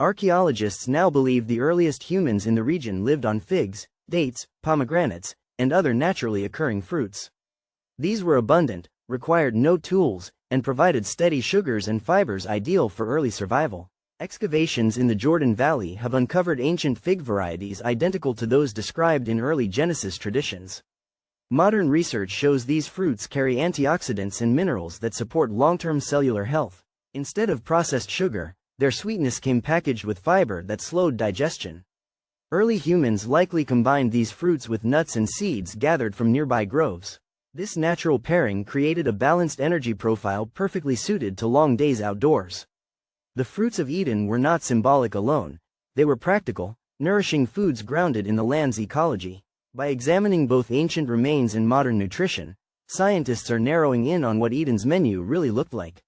Archaeologists now believe the earliest humans in the region lived on figs, dates, pomegranates, and other naturally occurring fruits. These were abundant, required no tools, and provided steady sugars and fibers ideal for early survival. Excavations in the Jordan Valley have uncovered ancient fig varieties identical to those described in early Genesis traditions. Modern research shows these fruits carry antioxidants and minerals that support long-term cellular health. Instead of processed sugar, their sweetness came packaged with fiber that slowed digestion. Early humans likely combined these fruits with nuts and seeds gathered from nearby groves. This natural pairing created a balanced energy profile perfectly suited to long days outdoors. The fruits of Eden were not symbolic alone, they were practical, nourishing foods grounded in the land's ecology. By examining both ancient remains and modern nutrition, scientists are narrowing in on what Eden's menu really looked like.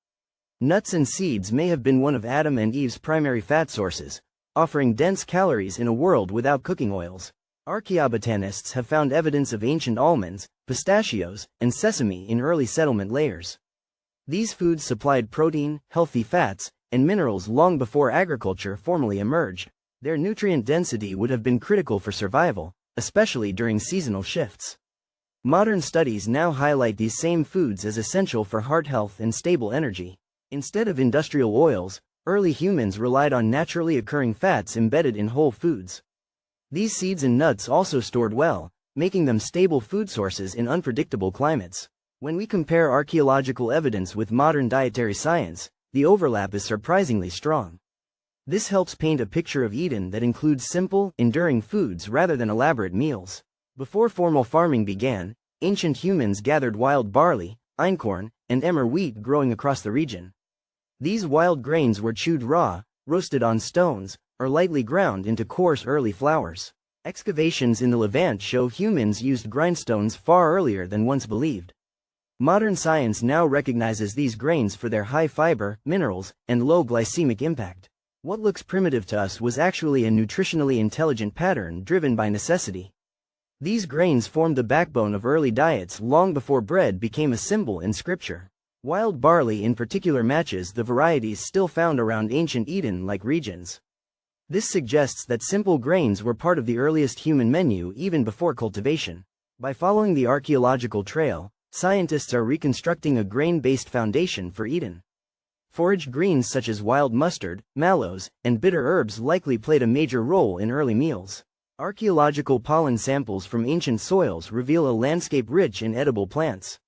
Nuts and seeds may have been one of Adam and Eve's primary fat sources, offering dense calories in a world without cooking oils. Archaeobotanists have found evidence of ancient almonds, pistachios, and sesame in early settlement layers. These foods supplied protein, healthy fats, and minerals long before agriculture formally emerged. Their nutrient density would have been critical for survival, especially during seasonal shifts. Modern studies now highlight these same foods as essential for heart health and stable energy. Instead of industrial oils, early humans relied on naturally occurring fats embedded in whole foods. These seeds and nuts also stored well, making them stable food sources in unpredictable climates. When we compare archaeological evidence with modern dietary science, the overlap is surprisingly strong. This helps paint a picture of Eden that includes simple, enduring foods rather than elaborate meals. Before formal farming began, ancient humans gathered wild barley, einkorn, and emmer wheat growing across the region. These wild grains were chewed raw, roasted on stones, or lightly ground into coarse early flours. Excavations in the Levant show humans used grindstones far earlier than once believed. Modern science now recognizes these grains for their high fiber, minerals, and low glycemic impact. What looks primitive to us was actually a nutritionally intelligent pattern driven by necessity. These grains formed the backbone of early diets long before bread became a symbol in scripture. Wild barley in particular matches the varieties still found around ancient Eden-like regions. This suggests that simple grains were part of the earliest human menu even before cultivation. By following the archaeological trail, scientists are reconstructing a grain-based foundation for Eden. Foraged greens such as wild mustard, mallows, and bitter herbs likely played a major role in early meals. Archaeological pollen samples from ancient soils reveal a landscape rich in edible plants.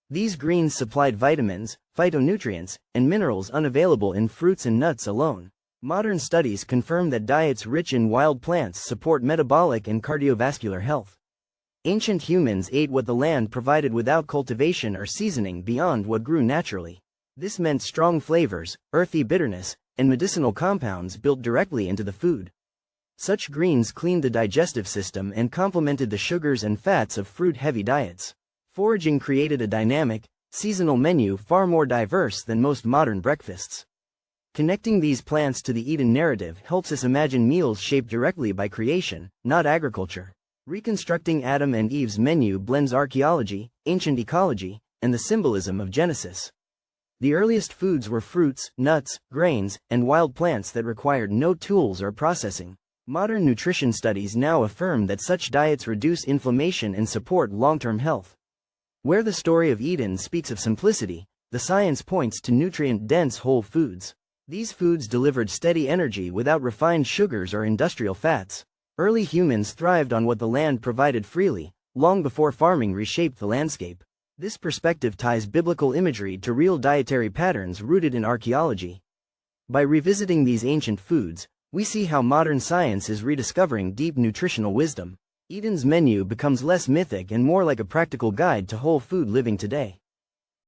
These greens supplied vitamins, phytonutrients, and minerals unavailable in fruits and nuts alone. Modern studies confirm that diets rich in wild plants support metabolic and cardiovascular health. Ancient humans ate what the land provided without cultivation or seasoning beyond what grew naturally. This meant strong flavors, earthy bitterness, and medicinal compounds built directly into the food. Such greens cleaned the digestive system and complemented the sugars and fats of fruit-heavy diets. Foraging created a dynamic, seasonal menu far more diverse than most modern breakfasts. Connecting these plants to the Eden narrative helps us imagine meals shaped directly by creation, not agriculture. Reconstructing Adam and Eve's menu blends archaeology, ancient ecology, and the symbolism of Genesis. The earliest foods were fruits, nuts, grains, and wild plants that required no tools or processing. Modern nutrition studies now affirm that such diets reduce inflammation and support long-term health. Where the story of Eden speaks of simplicity, the science points to nutrient-dense whole foods. These foods delivered steady energy without refined sugars or industrial fats. Early humans thrived on what the land provided freely, long before farming reshaped the landscape. This perspective ties biblical imagery to real dietary patterns rooted in archaeology. By revisiting these ancient foods, we see how modern science is rediscovering deep nutritional wisdom. Eden's menu becomes less mythic and more like a practical guide to whole food living today.